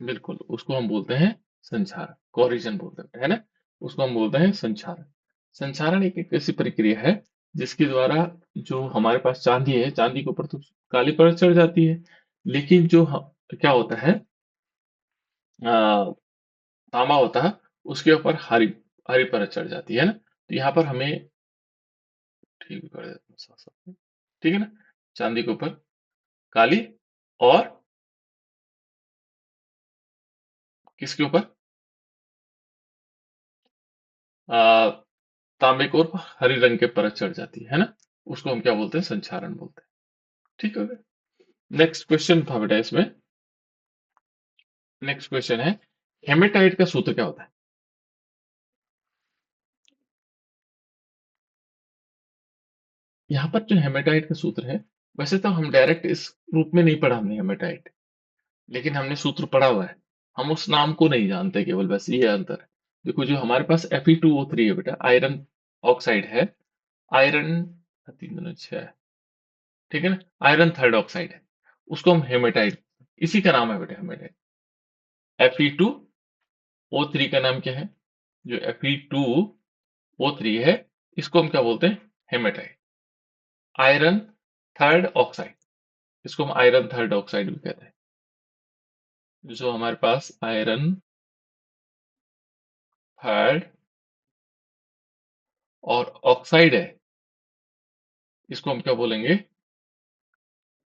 बिल्कुल, उसको हम बोलते हैं संक्षारण, कोरिजन बोलते हैं, है ना? उसको हम बोलते हैं संक्षारण। संक्षारण एक ऐसी प्रक्रिया है जिसके द्वारा जो हमारे पास चांदी है, चांदी के ऊपर तो काली परत चढ़ जाती है, लेकिन क्या होता है, तांबा होता है, उसके ऊपर हरी हरी परत चढ़ जाती है ना। तो यहाँ पर हमें ठीक भी कर देता हूँ साथ साथ में, ठीक है ना। चांदी के ऊपर काली, और किसके ऊपर, आ, तांबे के ऊपर हरी रंग के परत चढ़ जाती है ना। उसको हम क्या बोलते हैं, संक्षारण बोलते हैं। ठीक है। नेक्स्ट क्वेश्चन था बेटा इसमें। नेक्स्ट क्वेश्चन है, हेमेटाइट का सूत्र क्या होता है? यहाँ पर जो हेमेटाइट का सूत्र है, वैसे तो हम डायरेक्ट इस रूप में नहीं पढ़ा हमने हेमेटाइट, लेकिन हमने सूत्र पढ़ा हुआ है। हम उस नाम को नहीं जानते, केवल बस ये अंतर है। देखो, जो हमारे पास Fe2O3 है बेटा, आयरन ऑक्साइड है। आयरन 3 6, ठीक है ना। आयरन थर्ड ऑक्साइड है, उसको हम हेमेटाइट, इसी का नाम है बेटा हेमेटाइट। Fe2O3 का नाम क्या है? जो Fe2O3 है, इसको हम क्या बोलते हैं, हेमेटाइट। आयरन थर्ड ऑक्साइड, इसको हम आयरन थर्ड ऑक्साइड भी कहते हैं। जो हमारे पास आयरन थर्ड और ऑक्साइड है, इसको हम क्या बोलेंगे,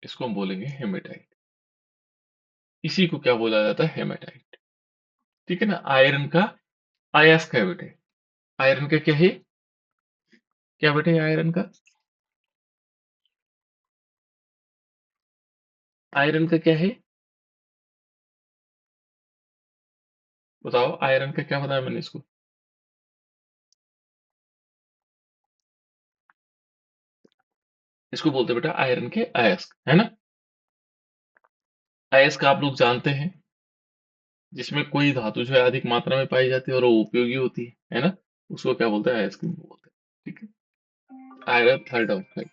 इसको हम बोलेंगे हेमेटाइट। इसी को क्या बोला जाता है, हेमेटाइट। ठीक है ना। आयरन का अयस्क है बेटे। आयरन का क्या है, क्या बेटे, आयरन का, आयरन का क्या है, बताओ। आयरन का क्या बताया मैंने इसको? इसको बोलते हैं बेटा आयरन के अयस्क, है ना। अयस्क आप लोग जानते हैं, जिसमें कोई धातु जो है अधिक मात्रा में पाई जाती है और वो उपयोगी होती है ना। उसको क्या बोलते हैं, अयस्क बोलते हैं। ठीक है। Iron third oxide,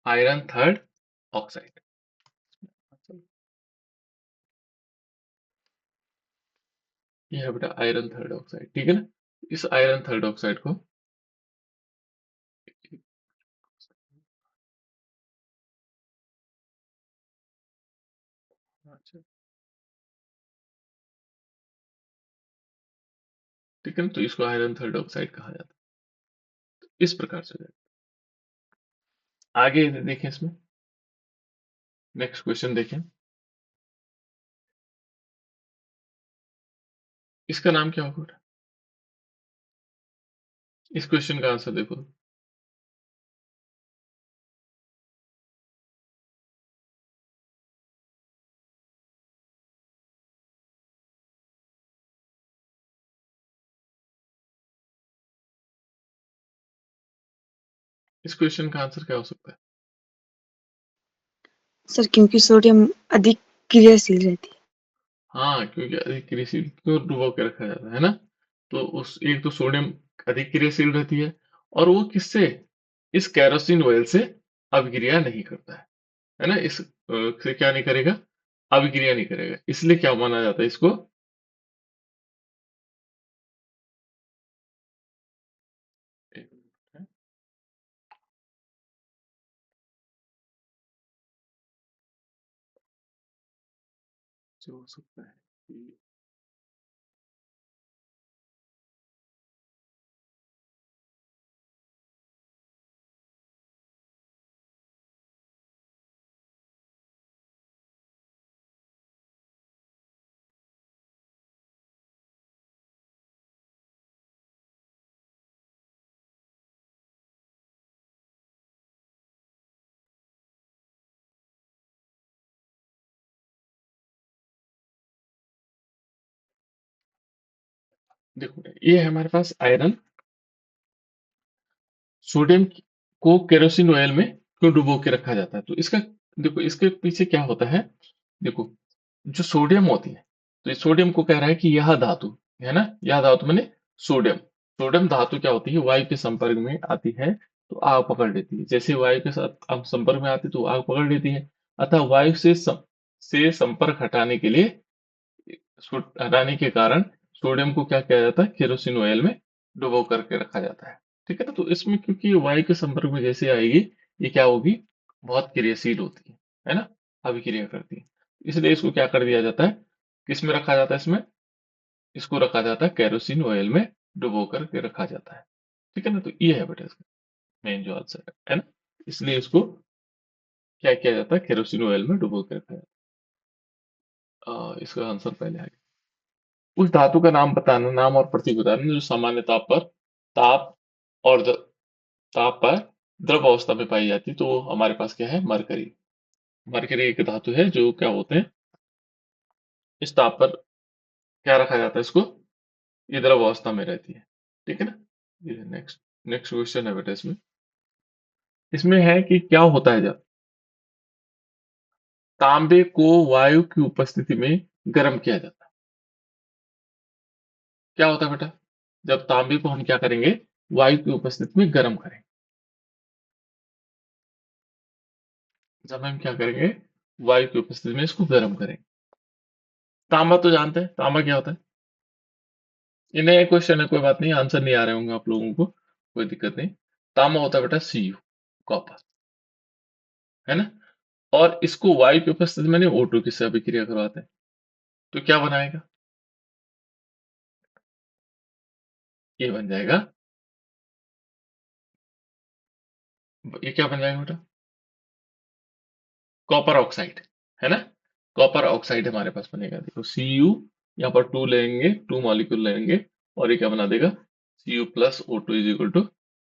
iron third oxide. ये है बेटा आयरन थर्ड ऑक्साइड, ठीक है ना। इस आयरन थर्ड ऑक्साइड को, अच्छा, ठीक है ना, तो इसको आयरन थर्ड ऑक्साइड कहा जाता है। इस प्रकार से आगे देखें इसमें, नेक्स्ट क्वेश्चन देखें। इसका नाम क्या होगा बेटा? इस क्वेश्चन का आंसर देखो। इस क्वेश्चन का आंसर क्या हो सकता है? सर क्योंकि सोडियम अधिक क्रियाशील रहती है। हाँ, क्योंकि अधिक क्रियाशील क्यों डुबो के रखा जाता है ना। तो उस एक तो सोडियम अधिक क्रियाशील रहती है, और वो किससे, इस केरोसिन ऑयल से अभिक्रिया नहीं करता है ना। से क्या नहीं करेगा, अभिक्रिया नहीं करेगा, इसलिए क्या माना जाता है इसको। एक मिनट है, जो हो सकता है कि- देखो, ये है हमारे पास आयरन। सोडियम को केरोसिन ऑयल में क्यों डुबो के रखा जाता है, तो इसका देखो, इसके पीछे क्या होता है। देखो, जो सोडियम होती है, तो इस सोडियम को कह रहा है कि यह धातु, है ना, यह धातु मैंने सोडियम। सोडियम धातु क्या होती है, वायु के संपर्क में आती है तो आग पकड़ लेती है। जैसे वायु के साथ हम संपर्क में आती है तो आग पकड़ लेती है, अतः वायु से से संपर्क हटाने के लिए, हटाने के कारण सोडियम को क्या किया जाता है, केरोसिन ऑयल में डुबो करके रखा जाता है। ठीक है ना, तो इसमें क्योंकि ये वायु के संपर्क में जैसे आएगी, ये क्या होगी, बहुत क्रियाशील होती है ना, अभिक्रिया करती है। इसलिए इसको क्या कर दिया जाता है, किस में रखा जाता है, इसमें, इसको रखा जाता है केरोसिन ऑयल में डुबो करके रखा जाता है। ठीक है ना, तो ये है बेटा इसका मेन जो आंसर है ना, इसलिए इसको क्या किया जाता है, केरोसिन ऑयल में डुबो के रखा जाता है। इसका आंसर पहले आ गया। उस धातु का नाम बताना, नाम और प्रतीक बताना जो सामान्य ताप और ताप पर द्रव अवस्था में पाई जाती है। तो हमारे पास क्या है, मरकरी। मरकरी एक धातु है जो क्या होते हैं, इस ताप पर क्या रखा जाता है इसको, ये द्रव अवस्था में रहती है। ठीक है ना, ये नेक्स्ट नेक्स्ट क्वेश्चन है बेटा इसमें। इसमें है कि क्या होता है जब तांबे को वायु की उपस्थिति में गर्म किया जाता है। क्या होता है बेटा, जब तांबे को हम क्या करेंगे, वायु की उपस्थिति में गर्म करेंगे। जब हम क्या करेंगे, वायु की उपस्थिति में इसको गर्म करेंगे। तांबा तो जानते हैं, तांबा क्या होता है। ये नया क्वेश्चन है, कोई बात नहीं, आंसर नहीं आ रहे होंगे आप लोगों को, कोई दिक्कत नहीं। तांबा होता है बेटा Cu, कॉपर, है ना। और इसको वायु की उपस्थिति में नहीं, O2 से अभिक्रिया करवाते हैं, तो क्या बनाएगा, ये बन जाएगा, ये क्या बन जाएगा बेटा, कॉपर ऑक्साइड, है ना। कॉपर ऑक्साइड हमारे पास बनेगा, देखो Cu, यहाँ पर 2 लेंगे, 2 मॉलिक्यूल लेंगे, और ये क्या बना देगा, Cu plus O2 is equal to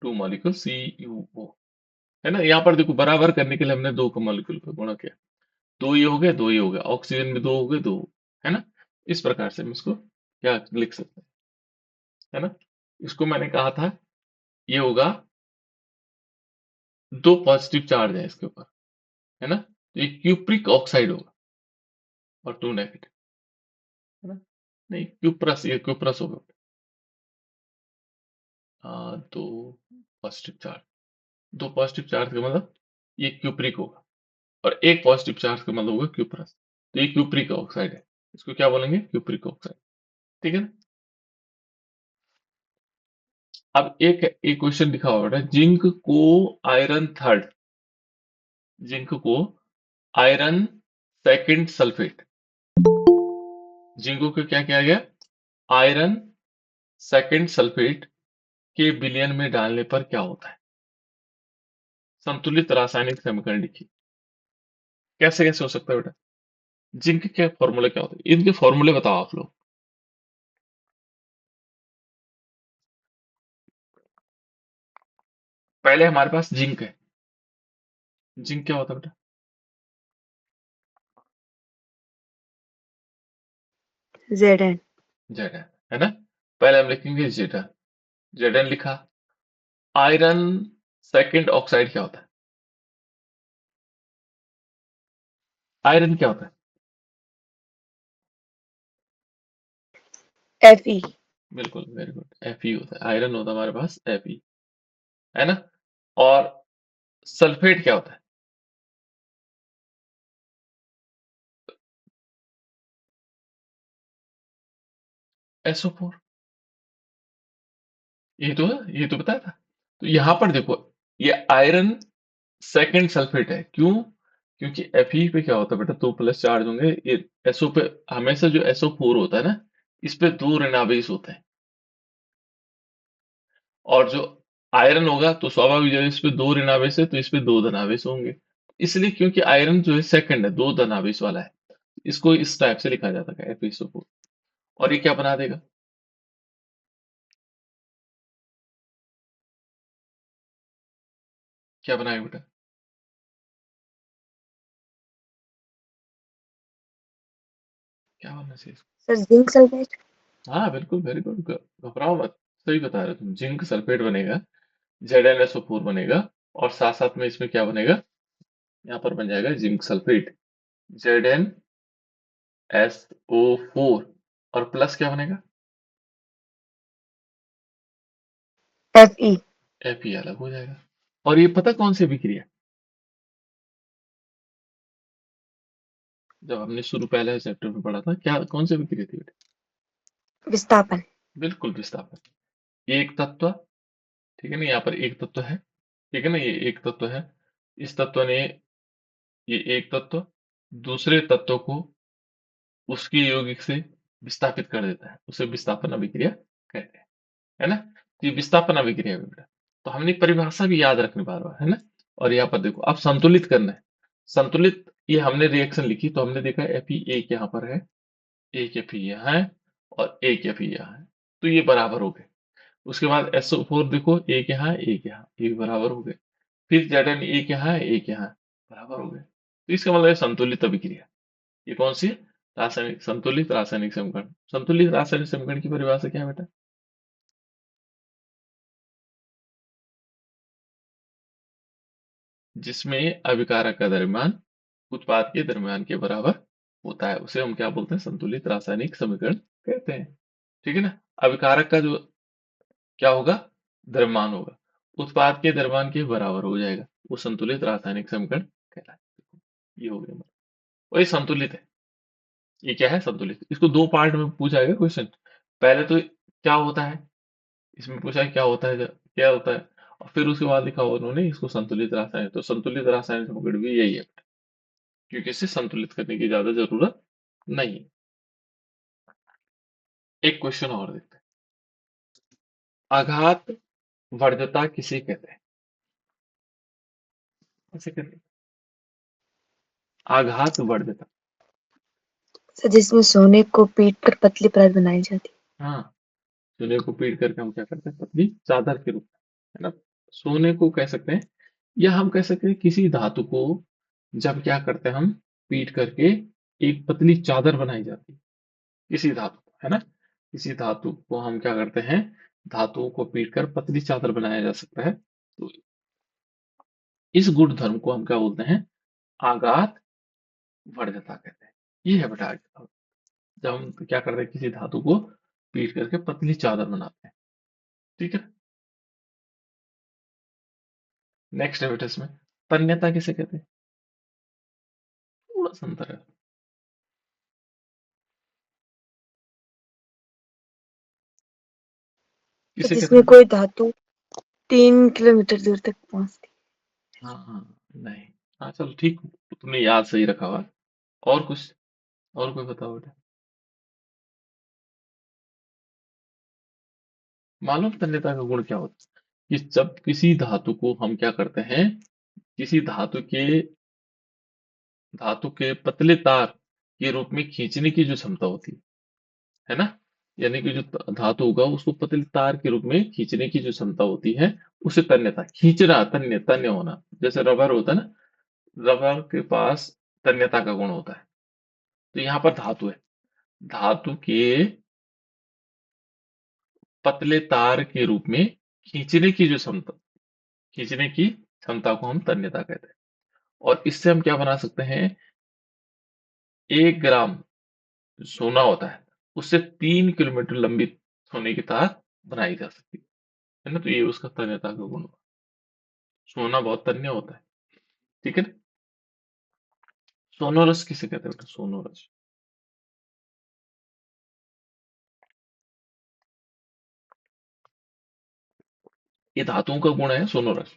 2 molecule CuO, है ना। यहाँ पर देखो बराबर करने के लिए हमने 2 का मॉलिक्यूल का गुणा किया, 2 ये हो गया, 2 ये हो गया, ऑक्सीजन में 2 हो गए, 2, है ना। इस प्रकार से हम इसको क्या लिख सकते हैं, है ना। इसको मैंने कहा था, ये होगा, 2 पॉजिटिव चार्ज है इसके ऊपर, है ना, तो ये क्यूप्रिक ऑक्साइड होगा, और 2 नेगेटिव, है ना। नहीं, क्यूप्रस, ये क्यूप्रस होगा। दो पॉजिटिव चार्ज, 2 पॉजिटिव चार्ज का मतलब ये क्यूप्रिक होगा, और एक पॉजिटिव चार्ज का मतलब होगा क्यूप्रस, तो ये क्यूप्रिक ऑक्साइड है, इसको क्या बोलेंगे, क्यूप्रिक ऑक्साइड। ठीक है ना। अब एक क्वेश्चन लिखा हुआ है, जिंक को आयरन थर्ड, जिंक को आयरन सेकंड सल्फेट, जिंक को क्या किया गया, आयरन सेकंड सल्फेट के विलयन में डालने पर क्या होता है, संतुलित रासायनिक समीकरण लिखिए। कैसे कैसे हो सकता है बेटा, जिंक के फॉर्मूले क्या होते हैं, इनके फॉर्मूले बताओ आप लोग। पहले हमारे पास जिंक है, जिंक क्या होता है बेटा, Zn. जेड है ना। पहले हम लिखेंगे जेड, जेड लिखा। आयरन सेकंड ऑक्साइड क्या होता है, आयरन क्या होता है, Fe. बिल्कुल, वेरी गुड, Fe होता है, आयरन होता है हमारे पास Fe, है ना। और सल्फेट क्या होता है, SO4, ये तो है, ये तो बताया था। तो यहाँ पर देखो, ये आयरन सेकंड सल्फेट है, क्यों, क्योंकि Fe पे क्या होता है बेटा, 2 प्लस चार्ज होंगे, ये SO पे हमेशा जो SO4 होता है ना, इस पे 2 ऋणावेश होते हैं, और जो आयरन होगा तो स्वाभाविक है, इस पे 2 ऋणावेश है तो इस पे 2 धनावेश होंगे, इसलिए क्योंकि आयरन जो है सेकंड है, 2 धनावेश वाला है, इसको इस टाइप से लिखा जाता है FeSO4। और ये क्या बना देगा, क्या बनाएगा बेटा, क्या बनना चाहिए इसको? Sir, zinc sulfate. हाँ बिल्कुल, वेरी गुड, घबराओ मत, सही बता रहे हो तुम, जिंक सल्फेट बनेगा, ZnSO4 बनेगा, और साथ साथ में इसमें क्या बनेगा, यहाँ पर बन जाएगा जिंक सल्फेट, ZnSO4, और प्लस क्या बनेगा, Fe. Fe अलग हो जाएगा। और ये पता कौन सी अभिक्रिया, जब हमने शुरू पहले चैप्टर में पढ़ा था, क्या कौन सी अभिक्रिया थी बेटा? विस्थापन। बिल्कुल विस्थापन। एक तत्व, ठीक है ना, यहाँ पर एक तत्व है, ठीक है ना, ये एक तत्व है। इस तत्व ने, ये एक तत्व दूसरे तत्व को उसके यौगिक से विस्थापित कर देता है, उसे विस्थापन अभिक्रिया कहते हैं, है ना। तो ये विस्थापन अभिक्रिया है बेटा। तो हमने परिभाषा भी याद रखनी बार बार, है ना। और यहाँ पर देखो, अब संतुलित करना है। संतुलित, ये हमने रिएक्शन लिखी तो हमने देखा Fe एक यहाँ पर है, एक Fe यहाँ है, और एक Fe यहाँ है, तो ये बराबर हो गए। उसके बाद SO4 देखो, एक यहाँ एक यहाँ, ये भी बराबर हो गए। फिर Zn एक यहाँ है एक यहाँ है, बराबर हो गए। तो इसका मतलब है संतुलित अभिक्रिया। ये कौन सी है? रासायनिक, संतुलित रासायनिक समीकरण। संतुलित रासायनिक समीकरण की परिभाषा क्या है बेटा? जिसमें अभिकारक का द्रव्यमान उत्पाद के द्रव्यमान के बराबर होता है, उसे हम क्या बोलते हैं? संतुलित रासायनिक समीकरण कहते हैं, ठीक है ना। अभिकारक का जो क्या होगा? द्रव्यमान होगा, उत्पाद के द्रव्यमान के बराबर हो जाएगा, वो संतुलित रासायनिक समीकरण कहलाता है। ये हो गया, वही संतुलित है। ये क्या है? संतुलित। इसको दो पार्ट में पूछा गया क्वेश्चन। पहले तो क्या होता है, इसमें पूछा है क्या होता है, क्या होता है, और फिर उसके बाद लिखा हुआ उन्होंने इसको संतुलित रासायन। तो संतुलित रासायनिक समीकरण भी यही है, क्योंकि इसे संतुलित करने की ज्यादा जरूरत नहीं है। एक क्वेश्चन और देखते हैं। आघात वर्धता किसे कहते हैं? कैसे कहते हैं? आघात वर्धता। सर जिसमें सोने को पीट कर पतली परत बनाई जाती हाँ, सोने को पीट करके हम क्या करते हैं? पतली चादर के रूप में, है ना। सोने को कह सकते हैं, या हम कह सकते हैं किसी धातु को जब क्या करते हैं हम, पीट करके एक पतली चादर बनाई जाती है, किसी धातु को, है ना। किसी धातु को हम क्या करते हैं? धातुओं को पीट कर पतली चादर बनाया जा सकता है। तो इस गुण धर्म को हम क्या बोलते हैं? आघात वर्धता कहते हैं। ये है बेटा आगे। जब हम क्या करते हैं, किसी धातु को पीट करके पतली चादर बनाते हैं, ठीक है। नेक्स्ट है बेटा इसमें, तन्यता किसे कहते हैं? थोड़ा सा अंतर है। है, किसे कहते जिसमें हैं? कोई धातु 3 किलोमीटर दूर तक पहुंचती हाँ हाँ, नहीं, हाँ चलो ठीक, तुमने याद सही रखा हुआ। और कुछ, और कोई बताओ बेटा। मालूम तन्यता का गुण क्या होता है? कि जब किसी धातु को हम क्या करते हैं, किसी धातु के पतले तार के रूप में खींचने की जो क्षमता होती है ना, यानी कि जो धातु होगा उसको पतले तार के रूप में खींचने की जो क्षमता होती है, उसे तन्यता, खींचना, तन्य होना। जैसे रबर होता है ना, रबर के पास तन्यता का गुण होता है। तो यहाँ पर धातु है, धातु के पतले तार के रूप में खींचने की जो क्षमता, खींचने की क्षमता को हम तन्यता कहते हैं। और इससे हम क्या बना सकते हैं? 1 ग्राम सोना होता है, उससे 3 किलोमीटर लंबी सोने की तार बनाई जा सकती है ना। तो ये उसका तन्यता का गुण हुआ। सोना बहुत तन्य होता है, ठीक है ना। सोनोरस किसे कहते हैं बेटा? सोनोरस, ये धातुओं का गुण है सोनोरस।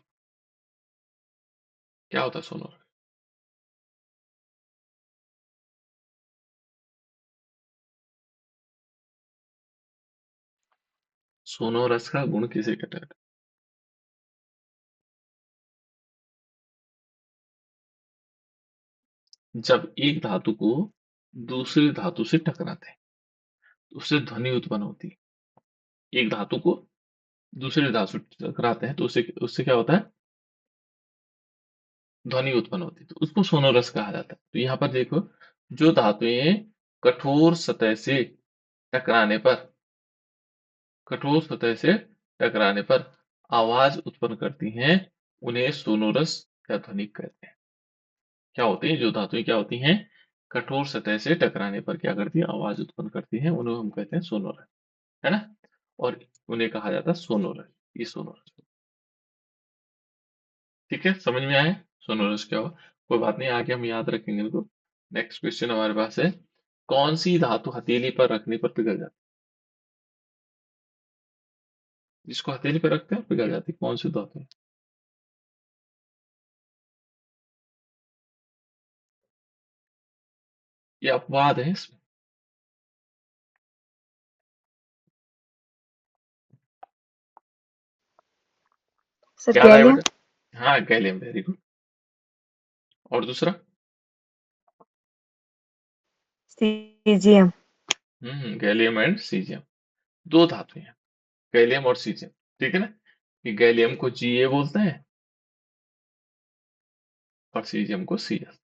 क्या होता है सोनोरस? सोनोरस का गुण किसे कहते हैं? जब एक धातु को दूसरी धातु से टकराते हैं, तो उससे ध्वनि उत्पन्न होती है। एक धातु को दूसरी धातु से टकराते हैं तो उससे उससे क्या होता है? ध्वनि उत्पन्न होती है, तो उसको सोनोरस कहा जाता है। तो यहाँ पर देखो, जो धातुएं कठोर सतह से टकराने पर, कठोर सतह से टकराने पर आवाज उत्पन्न करती हैं, उन्हें सोनोरस या ध्वनिक कहते हैं। क्या होती है? जो धातुएं क्या होती हैं, कठोर सतह से टकराने पर क्या करती है? आवाज उत्पन्न करती हैं, उन्हें हम कहते हैं सोनोरस, है ना। और उन्हें कहा जाता है सोनोरस, ये सोनोरस। ठीक है, समझ में आया सोनोरस क्या हुआ? कोई बात नहीं, आगे हम याद रखेंगे इनको। नेक्स्ट क्वेश्चन हमारे पास है, कौन सी धातु हथेली पर रखने पर पिघल जाती है? जिसको हथेली पर रखते हैं पिघल जाती है, कौन सी धातु है? ये अपवाद है इसमें। सर क्या था ये गैलियम। बेटा? हाँ, गैलियम, वेरी गुड। और दूसरा? सीजियम। गैलियम एंड सीजियम, दो धातु हैं, गैलियम और सीजियम। ठीक है ना? कि गैलियम को Ga बोलते हैं और सीजियम को Cl।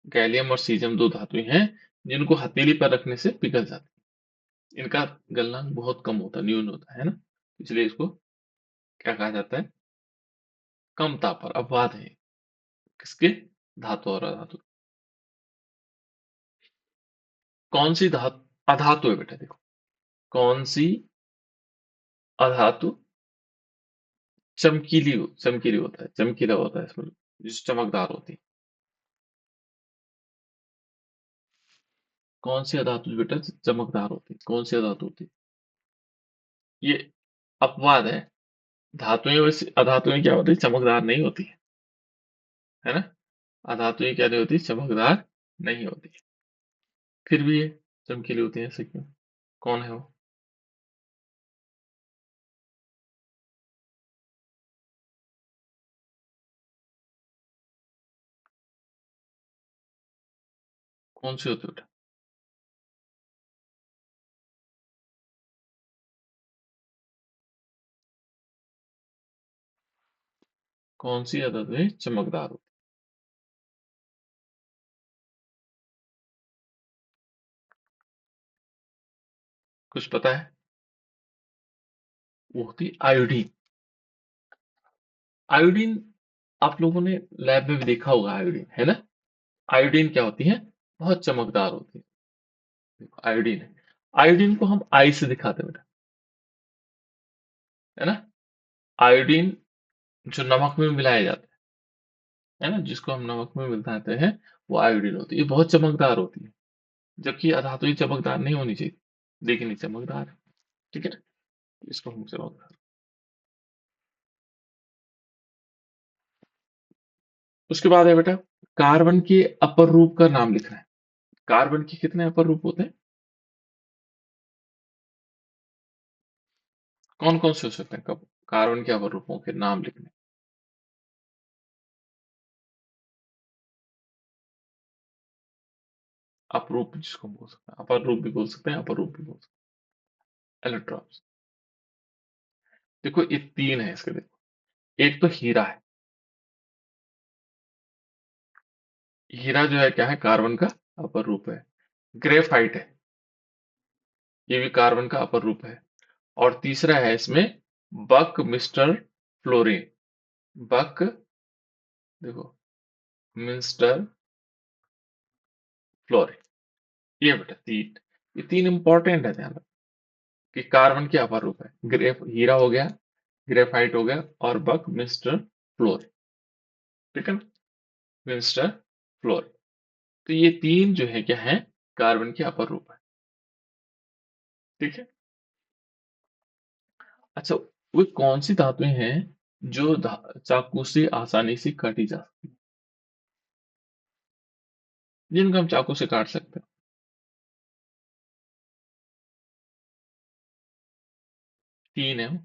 गैलियम और सीजियम दो धातुएं हैं जिनको हथेली पर रखने से पिघल जाती है। इनका गलनांक बहुत कम होता है, न्यून होता है ना, इसलिए इसको क्या कहा जाता है? कम ताप पर अपवाद है। किसके? धातु और अधातु। कौन सी धातु अधातु है बेटा? देखो, कौन सी अधातु चमकीली होता है, चमकीला होता है, इसमें जिस चमकदार होती है। कौन सी अधातु बेटा चमकदार होती है? कौन सी अधातु होती है? ये अपवाद है। धातुएं वैसे, अधातुएं क्या होती है? चमकदार नहीं होती है ना? अधातुएं क्या नहीं होती? चमकदार नहीं होती, फिर भी ये चमकीली होती है, ऐसे क्यों? कौन है वो? कौन सी होती है बेटा? कौन सी अधातुएं चमकदार होती? कुछ पता है? वो होती आयोडीन। आयोडीन, आप लोगों ने लैब में भी देखा होगा आयोडीन, है ना? आयोडीन क्या होती है? बहुत चमकदार होती है। देखो, आयोडीन है। आयोडीन को हम आई से दिखाते हैं बेटा, है ना? आयोडीन जो नमक में मिलाया जाता है ना, जिसको हम नमक में मिलाते हैं, वो आयोडीन होती है। ये बहुत चमकदार होती है, जबकि अधातु ये चमकदार नहीं होनी चाहिए, लेकिन ये चमकदार है। ठीक है ना? इसको हम चमकदार। उसके बाद है बेटा, कार्बन के अपर रूप का नाम लिखना है। कार्बन के कितने अपर रूप होते हैं? कौन कौन से हो सकते हैं? कब कार्बन के अपर रूपों के नाम लिखने? अपरूप जिसको हम बोल सकते हैं, अपर रूप भी बोल सकते हैं, अपर रूप भी बोल सकते हैं। इलेक्ट्रॉन्स। देखो, ये तीन है इसके। देखो, एक तो हीरा है। हीरा जो है क्या है? कार्बन का अपर रूप है। ग्रेफाइट है, ये भी कार्बन का अपर रूप है। और तीसरा है इसमें बक मिस्टर फ्लोरीन। बक, देखो, मिस्टर फ्लोरीन। ये बेटा तीन, ये तीन इंपॉर्टेंट है, ध्यान रखो कि कार्बन के अपर रूप है। ग्रेफ हीरा हो गया, ग्रेफाइट हो गया, और बक मिस्टर फ्लोरीन। ठीक है ना? Mister fluorine. तो ये तीन जो है क्या है? कार्बन के अपर रूप है। ठीक है? अच्छा, वो कौन सी धातुएं हैं जो चाकू से आसानी से काटी जा सकती हैं, जिनको हम चाकू से काट सकते हैं? तीन है वो।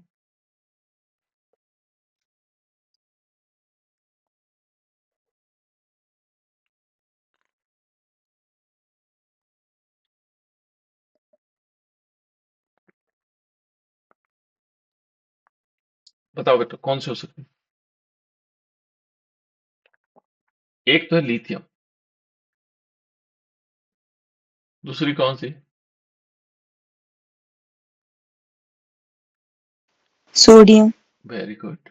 बताओ बेटा, कौन से हो सकते हैं? एक तो है लिथियम। दूसरी कौन सी? सोडियम। Very good.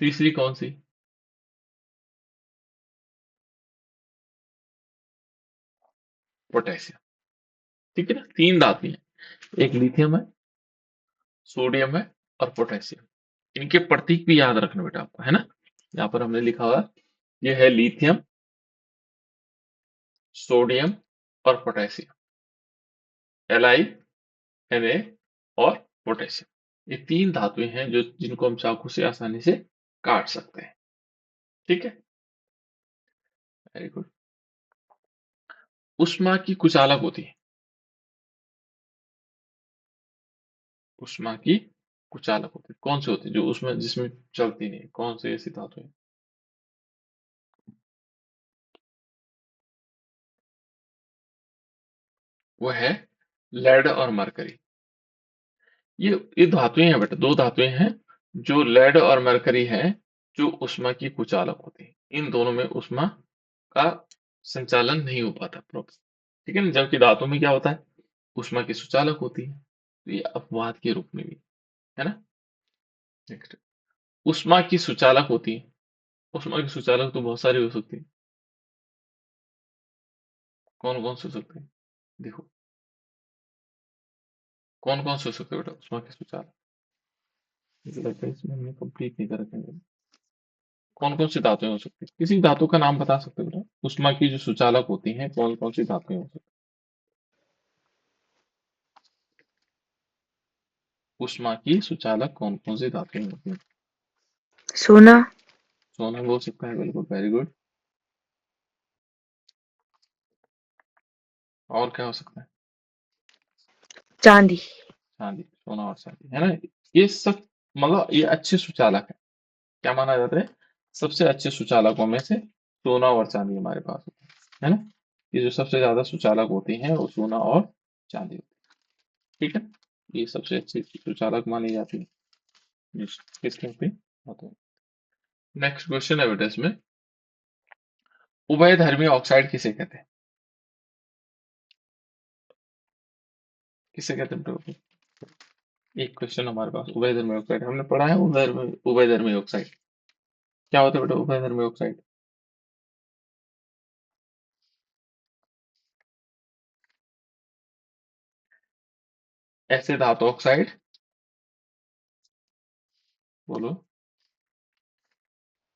तीसरी कौन सी? पोटेशियम। ठीक है ना? तीन धातु हैं, एक लिथियम है, सोडियम है, और पोटेशियम। इनके प्रतीक भी याद रखना बेटा आपको, है ना? यहाँ पर हमने लिखा हुआ, ये है लिथियम, सोडियम और पोटेशियम, Li, Na और पोटेशियम। ये 3 धातुएं हैं जो जिनको हम चाकू से आसानी से काट सकते हैं। ठीक है, वेरी गुड। उष्मा की कुचालक होती है, उष्मा की कुचालक होती है, कौन सी होती है जो उसमें जिसमें चलती नहीं, कौन सी ऐसी धातु है? वो है लेड और मरकरी। ये धातुएं हैं बेटा, 2 धातुएं हैं जो लेड और मरकरी है, जो उष्मा की कुचालक होती है। इन दोनों में उष्मा का संचालन नहीं हो पाता प्रॉपर। ठीक है ना, जबकि धातु में क्या होता है, उष्मा की सुचालक होती है। तो ये अपवाद के रूप में भी है ना। नेक्स्ट, उष्मा की सुचालक होती है। उष्मा की सुचालक तो बहुत सारी हो सकती है। कौन कौन से हो सकते हैं, देखो कौन कौन से हो सकते हैं बेटा उष्मा की सुचालक। मुझे लगता है इसमें हमने कंप्लीट नहीं कर रखा है। कौन कौन सी धातुएं हो सकती है, किसी धातु का नाम बता सकते हो बेटा, उष्मा की जो सुचालक होती हैं कौन कौन सी धातुएं हो सकती हैं? उष्मा की सुचालक कौन कौन सी धातुएं होती हैं? सोना, सोना भी हो सकता है, बिल्कुल, वेरी गुड। और क्या हो सकता है? चांदी। चांदी, सोना और चांदी, है ना। ये सब मतलब ये अच्छे सुचालक है। क्या माना जाता है, सबसे अच्छे सुचालकों में से सोना और चांदी हमारे पास होते हैं, है ना। ये जो सबसे ज्यादा सुचालक होती हैं वो सोना और चांदी होती है। ठीक है, ये सबसे अच्छी सुचालक मानी जाती है। किसके होते हैं? नेक्स्ट क्वेश्चन है बेटा इसमें, उभयधर्मी ऑक्साइड किसे कहते हैं? किसे कहते हैं बेटा? एक क्वेश्चन हमारे पास, उभयधर्मी ऑक्साइड हमने पढ़ा है। उभयधर्मी ऑक्साइड क्या होता है बेटा? उभयधर्मी ऑक्साइड ऐसे धातु ऑक्साइड, बोलो।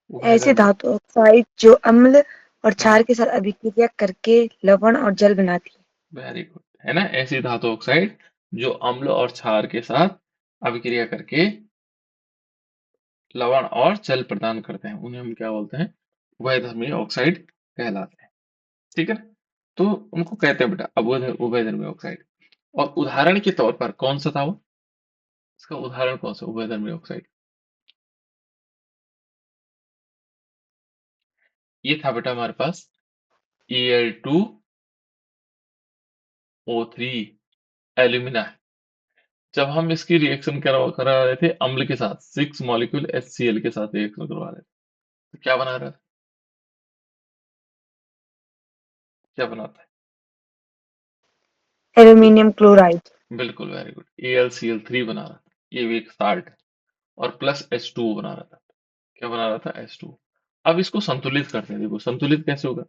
ऐसे उभयधर्मी, धातु ऑक्साइड जो अम्ल और क्षार हाँ, के साथ अभिक्रिया करके लवण और जल बनाती है। वेरी गुड, है ना। ऐसी धातु ऑक्साइड जो अम्ल और क्षार के साथ अभिक्रिया करके लवण और जल प्रदान करते हैं, उन्हें हम क्या बोलते हैं? उभयधर्मी ऑक्साइड कहलाते हैं। ठीक है ना? तो उनको कहते हैं बेटा उभयधर्मी ऑक्साइड। और उदाहरण के तौर पर कौन सा था वो, इसका उदाहरण कौन सा उभयधर्मी ऑक्साइड? ये था बेटा हमारे पास Al2O3 एल्यूमिना। जब हम इसकी रिएक्शन करा रहे थे अम्ल के साथ, 6 मॉलिक्यूल HCl के साथ रिएक्शन करवा रहे थे, तो क्या बना रहा था? क्या बनाता है? ये एल्यूमिनियम क्लोराइड। बिल्कुल, वेरी गुड, AlCl3 बना रहा था। ये भी एक साल्ट और प्लस H2O बना रहा था। क्या बना रहा था? H2। अब इसको संतुलित करते हैं, देखो संतुलित कैसे होगा।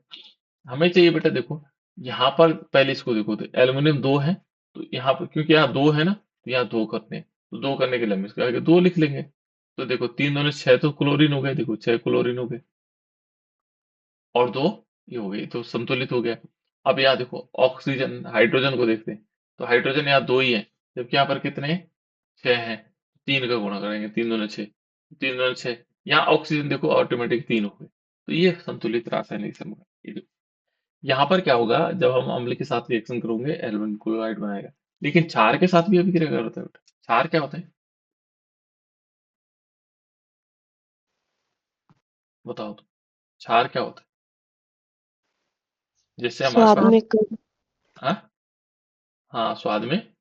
हमें चाहिए बेटा, देखो यहाँ पर पहले इसको देखो, तो एल्यूमिनियम 2 है, तो यहाँ पर क्योंकि यहाँ 2 है ना, तो यहाँ 2 करते हैं, तो 2 करने के लिए हम इसके आगे 2 लिख लेंगे। तो देखो 3 दूनी 6 तो क्लोरीन हो गए, देखो 6 क्लोरीन हो गए, और 2 ये हो गई, तो संतुलित हो गया। अब यहाँ देखो ऑक्सीजन हाइड्रोजन को देखते हैं, तो हाइड्रोजन यहाँ 2 ही है, जबकि यहाँ पर कितने हैं? 6 हैं। 3 का गुणा करेंगे, 3 दूनी 6, 3 दूनी 6, यहाँ ऑक्सीजन देखो ऑटोमेटिक 3 हो गए, तो ये संतुलित रासायनिक समूह है। यहाँ पर क्या होगा, जब हम अम्ल के साथ रिएक्शन करोगे एल्युमिनियम क्लोराइड बनाएगा, लेकिन क्षार के साथ भी अभिक्रिया करता है बेटा। क्षार क्या होता है, बताओ तो, क्षार क्या होता है? जैसे हमारे स्वाद पास, में हाँ, हाँ, स्वाद में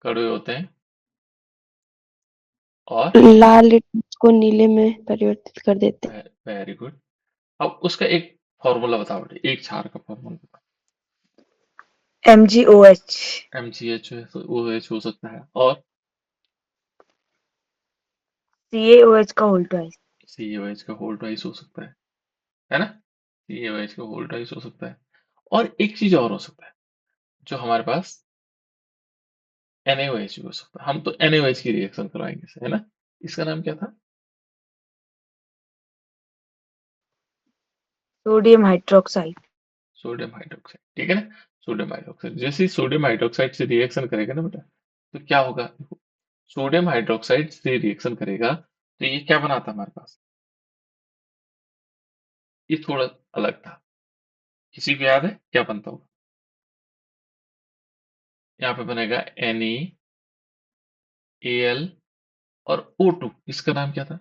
कड़वे होते हैं, और लाल लिट्स को नीले में परिवर्तित कर देते हैं। Very good. अब उसका एक फॉर्मूला बताओ बेटा, एक क्षार का फॉर्मूला बताओ। MgOH। MgH ओ एच हो सकता है, और CaOH का होल ट्वाइस। CaOH का होल ट्वाइस हो सकता है ना। CaOH का होल ट्वाइस हो सकता है, और एक चीज और हो सकता है, जो हमारे पास NaOH भी हो सकता है। हम तो NaOH की रिएक्शन करवाएंगे इसे, है ना। इसका नाम क्या था? Sodium hydroxide. सोडियम हाइड्रोक्साइड, ठीक है ना। सोडियम हाइड्रोक्साइड, जैसे ही सोडियम हाइड्रोक्साइड से रिएक्शन करेगा ना बेटा, तो क्या होगा देखो, सोडियम हाइड्रोक्साइड से रिएक्शन करेगा तो ये क्या बनाता है हमारे पास, ये थोड़ा अलग था। किसी को याद है क्या बनता होगा? यहाँ पे बनेगा NaAl और O2। इसका नाम क्या था?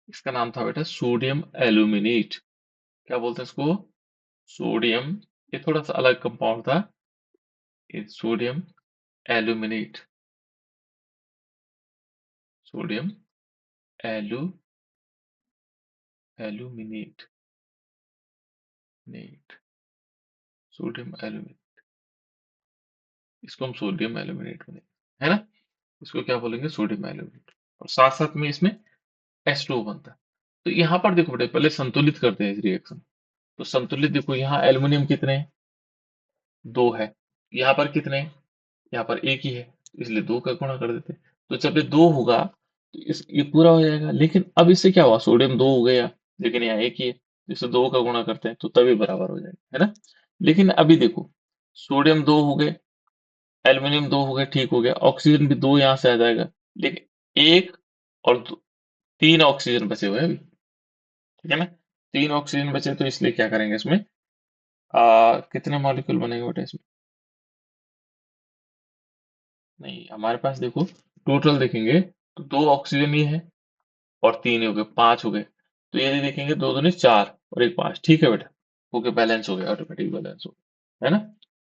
इसका नाम था बेटा सोडियम एल्यूमिनेट। क्या बोलते हैं इसको? सोडियम, ये थोड़ा सा अलग कंपाउंड था, ये सोडियम एल्यूमिनेट। सोडियम एलू एल्यूमिनेट, नेट, सोडियम एल्यूमिनेट, इसको हम सोडियम एल्यूमिनेट बोलेंगे, है ना। इसको क्या बोलेंगे? Sodium aluminate. और साथ साथ में इसमें H2O बनता है। तो यहाँ पर देखो बेटा, पहले संतुलित करते हैं इस रिएक्शन। तो संतुलित देखो, यहाँ एल्युमिनियम कितने हैं? 2 है। यहाँ पर कितने हैं? यहाँ पर एक ही है, इसलिए 2 का गुणा कर देते हैं। तो जब ये 2 होगा तो इस ये पूरा हो जाएगा। लेकिन अब इससे क्या हुआ, सोडियम 2 हो गया, लेकिन यहाँ एक ही है, जिससे 2 का गुणा करते हैं तो तभी बराबर हो जाएगा, है ना। लेकिन अभी देखो, सोडियम 2 हो गए, एल्युमिनियम 2 हो गए, ठीक हो गया, ऑक्सीजन भी 2 यहाँ से आ जाएगा। लेकिन एक और 3 ऑक्सीजन बचे हुए हैं अभी, ठीक है ना। 3 ऑक्सीजन बचे, तो इसलिए क्या करेंगे इसमें, कितने मॉलिक्यूल बनेंगे बेटा इसमें? नहीं, हमारे पास देखो टोटल देखेंगे तो 2 ऑक्सीजन ये है और 3 हो गए, 5 हो गए। तो ये देखेंगे, 2 दूनी 4 और एक 5, ठीक है बेटा। ओके, बैलेंस हो गया, ऑटोमेटिक बैलेंस हो गया, है ना।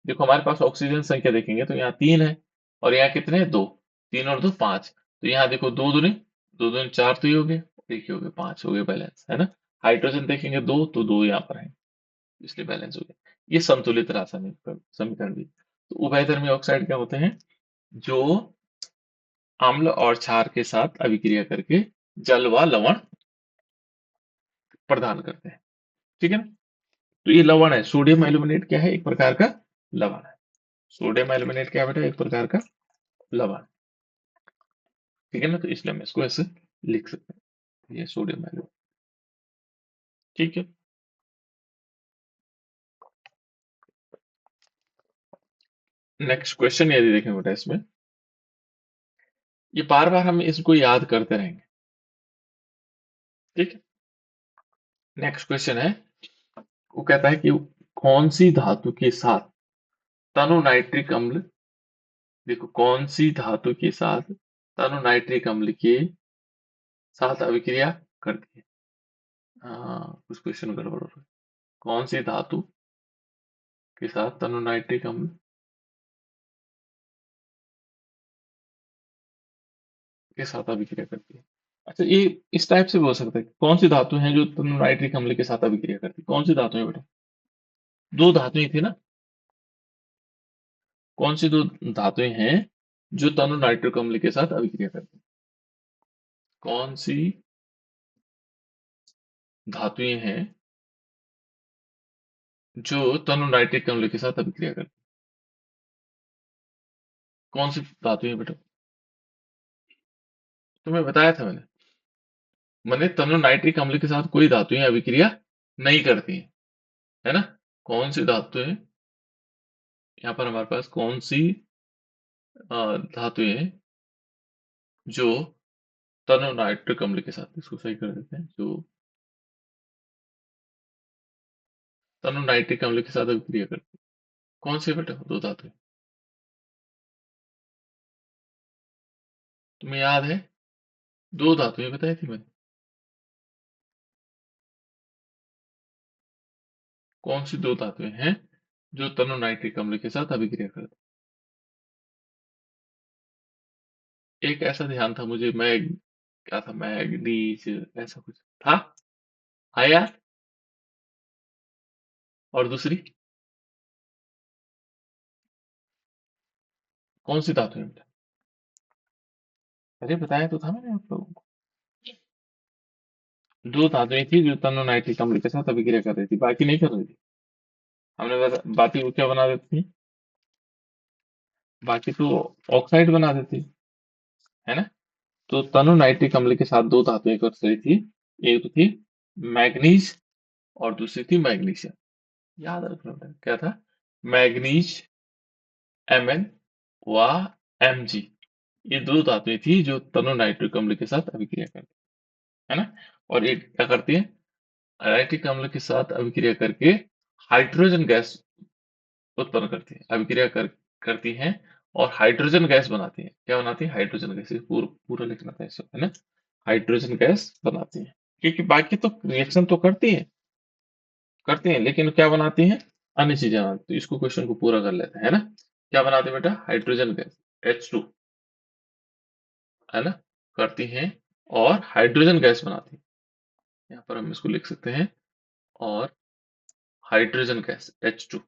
देखो हमारे पास ऑक्सीजन संख्या देखेंगे तो यहाँ 3 है और यहाँ कितने हैं? 2। 3 और 2 5। तो यहाँ देखो 2 दूनी 4, तो ये हो गए, और एक ही हो गए, 5 हो गए, बैलेंस, है ना। हाइड्रोजन देखेंगे 2, तो 2 यहाँ पर है, इसलिए बैलेंस हो गया। ये संतुलित रासायनिक समीकरण भी। तो उभयधर्मी ऑक्साइड क्या होते हैं? जो अम्ल और क्षार के साथ अभिक्रिया करके जल व लवण प्रदान करते हैं, ठीक है ना। तो ये लवण है, सोडियम एल्यूमिनेट क्या है? एक प्रकार का लवण है। सोडियम एल्यूमिनेट क्या है बेटा? एक प्रकार का लवण, ठीक है ना। तो इसलिए हम इसको ऐसे लिख सकते हैं, ये सोडियम एल्यूमिनेट, ठीक है। नेक्स्ट क्वेश्चन यदि देखें बेटा इसमें, ये बार बार हम इसको याद करते रहेंगे, ठीक है। नेक्स्ट क्वेश्चन है, वो कहता है कि कौन सी धातु के साथ तनु नाइट्रिक अम्ल, देखो कौन सी धातु के साथ तनु नाइट्रिक अम्ल के साथ अभिक्रिया करती है। हाँ, कुछ क्वेश्चन गड़बड़ हो रहा है। कौन सी धातु के साथ तनु नाइट्रिक अम्ल के साथ अभिक्रिया करती है? अच्छा, ये इस टाइप से भी हो सकता है, कौन सी धातु है जो तनु नाइट्रिक अम्ल के साथ अभिक्रिया करती है? कौन सी धातु है बेटा? दो धातुएं थी ना। कौन सी दो धातुएं हैं जो तनु नाइट्रिक अम्ल के साथ अभिक्रिया करती है? कौन सी धातुएं हैं जो तनु नाइट्रिक अम्ल के साथ अभिक्रिया करती है? कौन सी धातुएं बेटा? तुम्हें बताया था मैंने तनु नाइट्रिक अम्ल के साथ कोई धातुएं अभिक्रिया नहीं करती हैं, है ना। कौन सी धातुएं, यहाँ पर हमारे पास कौन सी धातुएं जो तनु नाइट्रिक अम्ल के साथ, इसको सही कर देते हैं, जो तनु नाइट्रिक अम्ल के साथ अभिक्रिया करती है? कौन सी बेटा दो धातुएं? तुम्हें याद है? दो धातुएं बताई थी मैंने। कौन सी दो धातुएं हैं जो तनु नाइट्रिक अम्ल के साथ अभिक्रिया करती है? एक ऐसा ध्यान था मुझे, मैं क्या था, मैग्नीज ऐसा कुछ था, हाँ यार। और दूसरी कौन सी धातु है बेटा? अरे बताया तो था मैंने आप लोगों को। दो धातुएं थी जो तनु नाइट्रिक अम्ल के साथ अभिक्रिया कर रही थी, बाकी नहीं कर रही थी। हमने बाकी वो क्या बना देती थी? बाकी तो ऑक्साइड बना देती, है ना। तो तनु नाइट्रिक अम्ल के साथ दो धातुएं कर रही थी, एक तो थी मैग्नीज और दूसरी थी मैग्नीशियम। याद रखना बेटा, क्या था? मैग्नीज, Mn व Mg, ये दो धातुएं थी जो तनु नाइट्रिक अम्ल के साथ अभिक्रिया करती है ना। और ये क्या करती है? नाइट्रिक अम्ल के साथ अभिक्रिया करके हाइड्रोजन गैस उत्पन्न करती है, करती हैं और हाइड्रोजन गैस बनाती है। क्या बनाती है? Hydrogen gas. पूरा पूरा लिखना था इसको, है ना। हाइड्रोजन गैस बनाती है, क्योंकि बाकी तो रिएक्शन तो करती हैं, लेकिन क्या बनाती हैं? अन्य चीजें बनाती हैं। तो इसको क्वेश्चन को पूरा कर लेते हैं, है ना। क्या बनाती है बेटा? हाइड्रोजन गैस, H2, है ना, करती हैं और हाइड्रोजन गैस बनाती है। यहाँ पर हम इसको लिख सकते हैं, और हाइड्रोजन गैस H2,